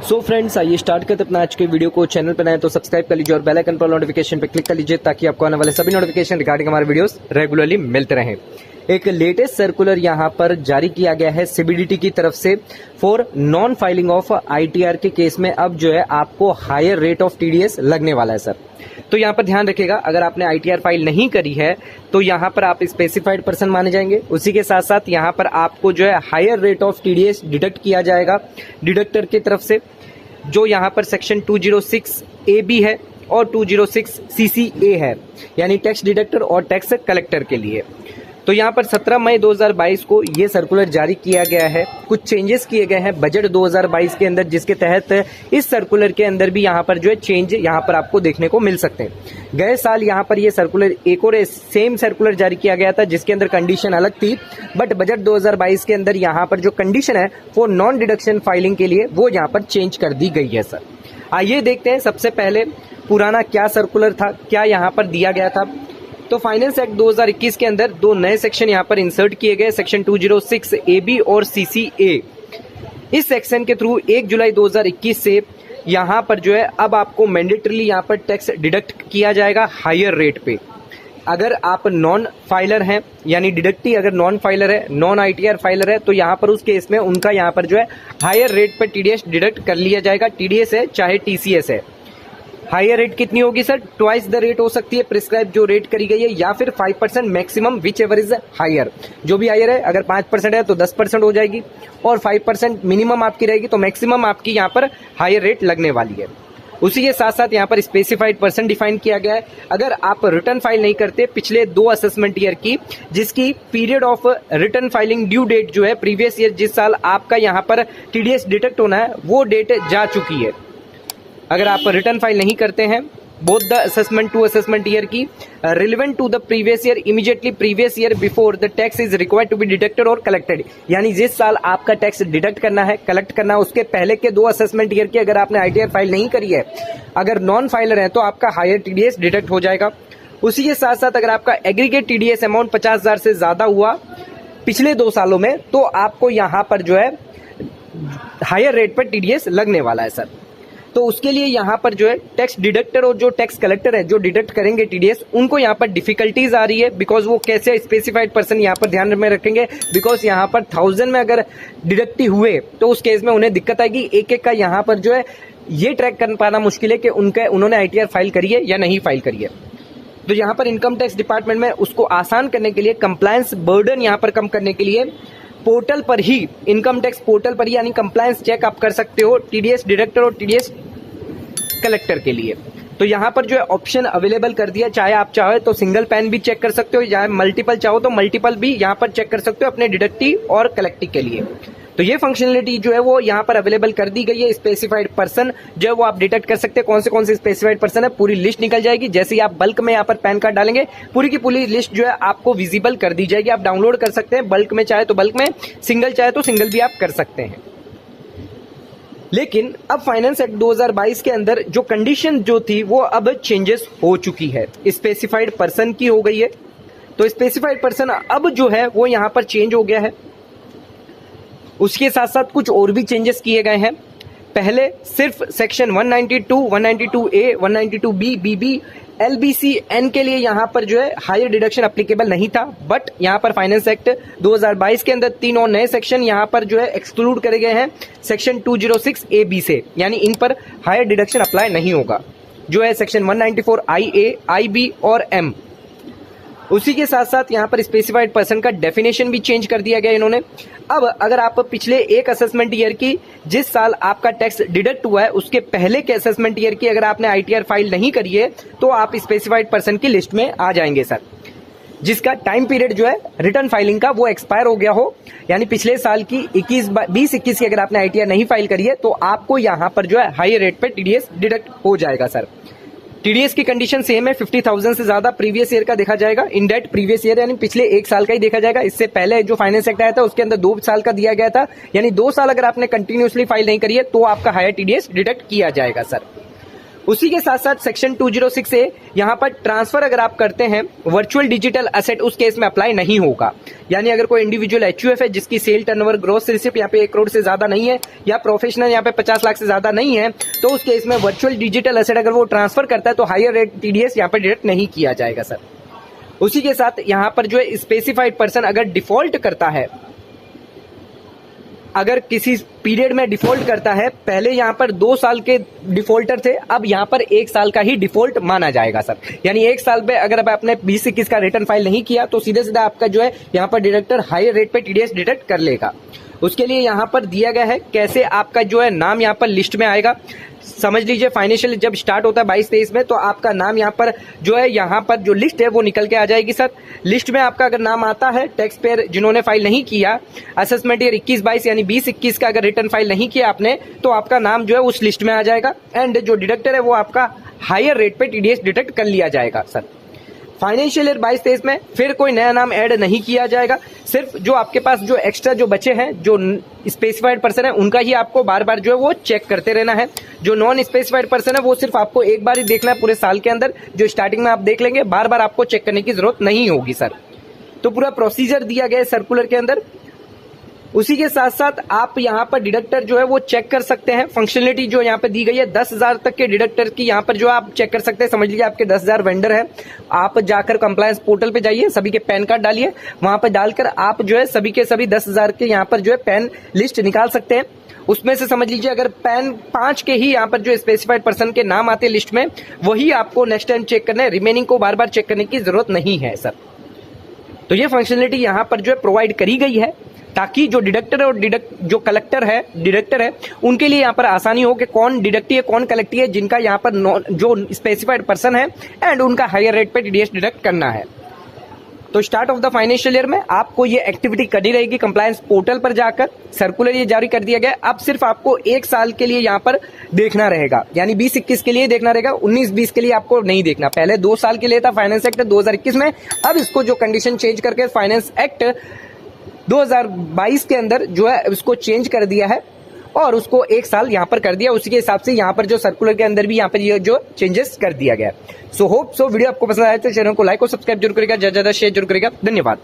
So friends, आइए start करते अपना आज के वीडियो को। चैनल पर नए तो सब्सक्राइब कर लीजिए और बेल आइकन पर नोटिफिकेशन पे क्लिक कर लीजिए ताकि आपको आने वाले सभी नोटिफिकेशन रिगार्डिंग हमारे वीडियोस रेगुलरली मिलते रहें। एक लेटेस्ट सर्कुलर यहाँ पर जारी किया गया है सीबीडीटी की तरफ से for non filing of ITR के केस में अब जो है आपको हायर रेट ऑफ टीडीएस लगने वाला है सर। तो यहाँ पर ध्यान रखिएगा, अगर आपने आईटीआर फाइल नहीं करी है तो यहाँ पर आप स्पेसिफाइड पर्सन माने जाएंगे। उसी के साथ साथ यहाँ पर आपको जो है higher rate of TDS deduct किया जाएगा डिडक्टर की तरफ से, जो यहाँ पर सेक्शन 206 ए बी है और 206 CC A है, यानी टैक्स डिडक्टर और टैक्स कलेक्टर के लिए। तो यहाँ पर 17 मई 2022 को ये सर्कुलर जारी किया गया है। कुछ चेंजेस किए गए हैं बजट 2022 के अंदर, जिसके तहत इस सर्कुलर के अंदर भी यहाँ पर जो है चेंज यहाँ पर आपको देखने को मिल सकते हैं। गए साल यहाँ पर ये सर्कुलर एक और सेम सर्कुलर जारी किया गया था जिसके अंदर कंडीशन अलग थी, बट बजट 2022 के अंदर यहाँ पर जो कंडीशन है वो नॉन डिडक्शन फाइलिंग के लिए वो यहाँ पर चेंज कर दी गई है सर। आइए देखते हैं सबसे पहले पुराना क्या सर्कुलर था, क्या यहाँ पर दिया गया था। तो फाइनेंस एक्ट 2021 के अंदर दो नए सेक्शन यहाँ पर इंसर्ट किए गए, सेक्शन 206 AB और CCA। इस सेक्शन के थ्रू 1 जुलाई 2021 से यहाँ पर जो है अब आपको मैंडेटरीली यहाँ पर टैक्स डिडक्ट किया जाएगा हायर रेट पे। अगर आप नॉन फाइलर हैं, यानी डिडक्टी अगर नॉन फाइलर है, नॉन आईटीआर फाइलर है, तो यहाँ पर उस केस में उनका यहाँ पर जो है हायर रेट पर टीडीएस डिडक्ट कर लिया जाएगा। टीडीएस है चाहे टीसीएस है। हायर रेट कितनी होगी सर? ट्वाइस द रेट हो सकती है प्रिस्क्राइब जो रेट करी गई है, या फिर 5% maximum whichever is higher. जो भी हायर है, अगर 5% है तो 10% हो जाएगी, और 5% मिनिमम आपकी रहेगी तो मैक्सिमम आपकी यहाँ पर हायर रेट लगने वाली है। उसी के साथ साथ यहाँ पर स्पेसिफाइड पर्सन डिफाइन किया गया है। अगर आप रिटर्न फाइल नहीं करते पिछले 2 असेसमेंट ईयर की, जिसकी period of return filing due date जो है प्रीवियस ईयर जिस साल आपका यहाँ पर टीडीएस डिडक्ट होना है वो डेट जा चुकी है। अगर आप रिटर्न फाइल नहीं करते हैं both the assessment to assessment year की relevant to the previous year immediately previous year before the tax is required to be deducted और कलेक्टेड, यानी जिस साल आपका टैक्स डिडक्ट करना है, कलेक्ट करना है, उसके पहले के 2 असेसमेंट ईयर की अगर आपने आईटीआर फाइल नहीं करी है, अगर नॉन फाइलर है तो आपका हायर टीडीएस डिडक्ट हो जाएगा। उसी के साथ साथ अगर आपका एग्रीगेट टीडीएस अमाउंट 50,000 से ज्यादा हुआ पिछले 2 सालों में तो आपको यहाँ पर जो है हायर रेट पर टीडीएस लगने वाला है सर। तो उसके लिए यहाँ पर जो है टैक्स डिडक्टर और जो टैक्स कलेक्टर है जो डिडक्ट करेंगे टीडीएस, उनको यहाँ पर डिफिकल्टीज आ रही है, बिकॉज वो कैसे स्पेसिफाइड पर्सन यहाँ पर ध्यान में रखेंगे, बिकॉज यहाँ पर 1000 में अगर डिडक्टी हुए तो उस केस में उन्हें दिक्कत आएगी। एक का यहाँ पर जो है ये ट्रैक कर पाना मुश्किल है कि उन्होंने आईटीआर फाइल करी है या नहीं फाइल करी है। तो यहाँ पर इनकम टैक्स डिपार्टमेंट में उसको आसान करने के लिए, कंप्लायंस बर्डन यहाँ पर कम करने के लिए पोर्टल पर ही, इनकम टैक्स पोर्टल पर ही, यानी कंप्लायंस चेक आप कर सकते हो टीडीएस डिडक्टर और टीडीएस कलेक्टर के लिए। तो यहाँ पर जो है ऑप्शन अवेलेबल कर दिया, चाहे आप चाहे तो सिंगल पैन भी चेक कर सकते हो, या मल्टीपल चाहो तो मल्टीपल भी यहाँ पर चेक कर सकते हो अपने डिडक्टी और कलेक्टी के लिए। तो ये फंक्शनलिटी जो है वो यहाँ पर अवेलेबल कर दी गई है। स्पेसिफाइड पर्सन जो है वो आप डिटेक्ट कर सकते हैं, कौन से स्पेसिफाइड पर्सन है, पूरी लिस्ट निकल जाएगी। जैसे ही आप बल्क में यहाँ पर पैन कार्ड डालेंगे पूरी की पूरी लिस्ट जो है आपको विजिबल कर दी जाएगी। आप डाउनलोड कर सकते हैं, बल्क में चाहे तो बल्क में, सिंगल चाहे तो सिंगल भी आप कर सकते हैं। लेकिन अब फाइनेंस एक्ट 2022 के अंदर जो कंडीशन जो थी वो अब चेंजेस हो चुकी है, स्पेसिफाइड पर्सन की हो गई है। तो स्पेसिफाइड पर्सन अब जो है वो यहाँ पर चेंज हो गया है। उसके साथ साथ कुछ और भी चेंजेस किए गए हैं। पहले सिर्फ section 192, 192A, 192B, BB, LBC, N के लिए यहाँ पर जो है हायर डिडक्शन एप्लीकेबल नहीं था, बट यहाँ पर फाइनेंस एक्ट 2022 के अंदर 3 और नए सेक्शन यहाँ पर जो है एक्सक्लूड करे गए हैं सेक्शन 206 AB से, यानी इन पर हायर डिडक्शन अप्लाई नहीं होगा, जो है सेक्शन 194 IA, IB और M। उसी के साथ साथ यहाँ पर स्पेसिफाइड पर्सन का डेफिनेशन भी चेंज कर दिया गया इन्होंने। अब अगर आप पिछले 1 असेसमेंट ईयर की, जिस साल आपका टैक्स डिडक्ट हुआ है उसके पहले के असेसमेंट ईयर की अगर आपने आईटीआर फाइल नहीं करी है तो आप स्पेसिफाइड पर्सन की लिस्ट में आ जाएंगे सर, जिसका टाइम पीरियड जो है रिटर्न फाइलिंग का वो एक्सपायर हो गया हो, यानी पिछले साल की 20-21 की अगर आपने आईटीआर नहीं फाइल करी है तो आपको यहाँ पर जो है हाई रेट पे टीडीएस डिडक्ट हो जाएगा सर। टीडीएस की कंडीशन सेम है, 50,000 से ज्यादा प्रीवियस ईयर का देखा जाएगा, इन डेट प्रीवियस ईयर यानी पिछले 1 साल का ही देखा जाएगा। इससे पहले जो फाइनेंस एक्ट आया था उसके अंदर 2 साल का दिया गया था, यानी 2 साल अगर आपने कंटिन्यूसली फाइल नहीं करी है तो आपका हायर टीडीएस डिडक्ट किया जाएगा सर। उसी के साथ साथ सेक्शन 206 से यहाँ पर ट्रांसफर अगर आप करते हैं वर्चुअल डिजिटल असेट, उस केस में अप्लाई नहीं होगा। यानी अगर कोई इंडिविजुअल एचयूएफ है जिसकी सेल टर्नओवर ग्रॉस रिसिप्ट यहाँ पे 1 करोड़ से ज्यादा नहीं है, या प्रोफेशनल यहाँ पे 50 लाख से ज्यादा नहीं है, तो उस केस में वर्चुअल डिजिटल असेट अगर वो ट्रांसफर करता है तो हायर रेट टीडीएस यहाँ पर डिडक्ट नहीं किया जाएगा सर। उसी के साथ यहाँ पर जो है स्पेसिफाइड पर्सन अगर डिफॉल्ट करता है, अगर किसी पीरियड में डिफॉल्ट करता है, पहले यहाँ पर 2 साल के डिफॉल्टर थे, अब यहाँ पर 1 साल का ही डिफॉल्ट माना जाएगा सर। यानी 1 साल पे अगर आप आपने 20-21 का रिटर्न फाइल नहीं किया तो सीधे सीधा आपका जो है यहाँ पर डिडक्टर हायर रेट पे टीडीएस डिडक्ट कर लेगा। उसके लिए यहाँ पर दिया गया है कैसे आपका जो है नाम यहाँ पर लिस्ट में आएगा। समझ लीजिए फाइनेंशियल जब स्टार्ट होता है 22-23 में, तो आपका नाम यहाँ पर जो है यहाँ पर जो लिस्ट है वो निकल के आ जाएगी सर। लिस्ट में आपका अगर नाम आता है, टैक्स पेयर जिन्होंने फाइल नहीं किया असेसमेंट ईयर 21-22 यानी 20-21 का अगर रिटर्न फाइल नहीं किया आपने, तो आपका नाम जो है उस लिस्ट में आ जाएगा एंड जो डिडक्टर है वो आपका हायर रेट पे टीडीएस डिडक्ट कर लिया जाएगा सर। फाइनेंशियल ईयर 22-23 में फिर कोई नया नाम ऐड नहीं किया जाएगा। सिर्फ जो आपके पास जो एक्स्ट्रा जो बचे हैं, जो स्पेसिफाइड पर्सन है, उनका ही आपको बार बार जो है वो चेक करते रहना है। जो नॉन स्पेसिफाइड पर्सन है वो सिर्फ आपको एक बार ही देखना है पूरे साल के अंदर, जो स्टार्टिंग में आप देख लेंगे, बार बार आपको चेक करने की जरूरत नहीं होगी सर। तो पूरा प्रोसीजर दिया गया है सर्कुलर के अंदर। उसी के साथ साथ आप यहाँ पर डिडक्टर जो है वो चेक कर सकते हैं। फंक्शनलिटी जो यहाँ पे दी गई है 10,000 तक के डिडक्टर की यहाँ पर जो आप चेक कर सकते हैं। समझ लीजिए आपके 10,000 वेंडर है, आप जाकर कंप्लायंस पोर्टल पे जाइए, सभी के पैन कार्ड डालिए, वहां पर डालकर आप जो है सभी के सभी 10,000 के यहाँ पर जो है पैन लिस्ट निकाल सकते हैं। उसमें से समझ लीजिए अगर पैन 5 के ही यहाँ पर जो स्पेसिफाइड पर्सन के नाम आते हैं लिस्ट में, वही आपको नेक्स्ट टाइम चेक करना है, रिमेनिंग को बार बार चेक करने की जरूरत नहीं है सर। तो ये फंक्शनलिटी यहाँ पर जो है प्रोवाइड करी गई है ताकि जो डिडक्टर और जो कलेक्टर है, डिडक्टर है, उनके लिए यहाँ पर आसानी हो कि कौन डिडक्टी है कौन कलेक्टी है, जिनका यहाँ पर जो स्पेसिफाइड पर्सन है एंड उनका हायर रेट पे टीडीएस डिडक्ट करना है। तो start of the financial year में आपको ये एक्टिविटी करनी रहेगी कंप्लायंस पोर्टल पर जाकर। सर्कुलर ये जारी कर दिया गया। अब सिर्फ आपको 1 साल के लिए यहाँ पर देखना रहेगा, यानी 20-21 के लिए देखना रहेगा, 19-20 के लिए आपको नहीं देखना। पहले 2 साल के लिए था फाइनेंस एक्ट 2021 में, अब इसको जो कंडीशन चेंज करके फाइनेंस एक्ट 2022 के अंदर जो है उसको चेंज कर दिया है और उसको 1 साल यहाँ पर कर दिया। उसी के हिसाब से यहाँ पर जो सर्कुलर के अंदर भी यहाँ पर ये जो चेंजेस कर दिया गया। सो होप वीडियो आपको पसंद आया तो चैनल को लाइक और सब्सक्राइब जरूर करेगा, ज्यादा शेयर जरूर करेगा। धन्यवाद।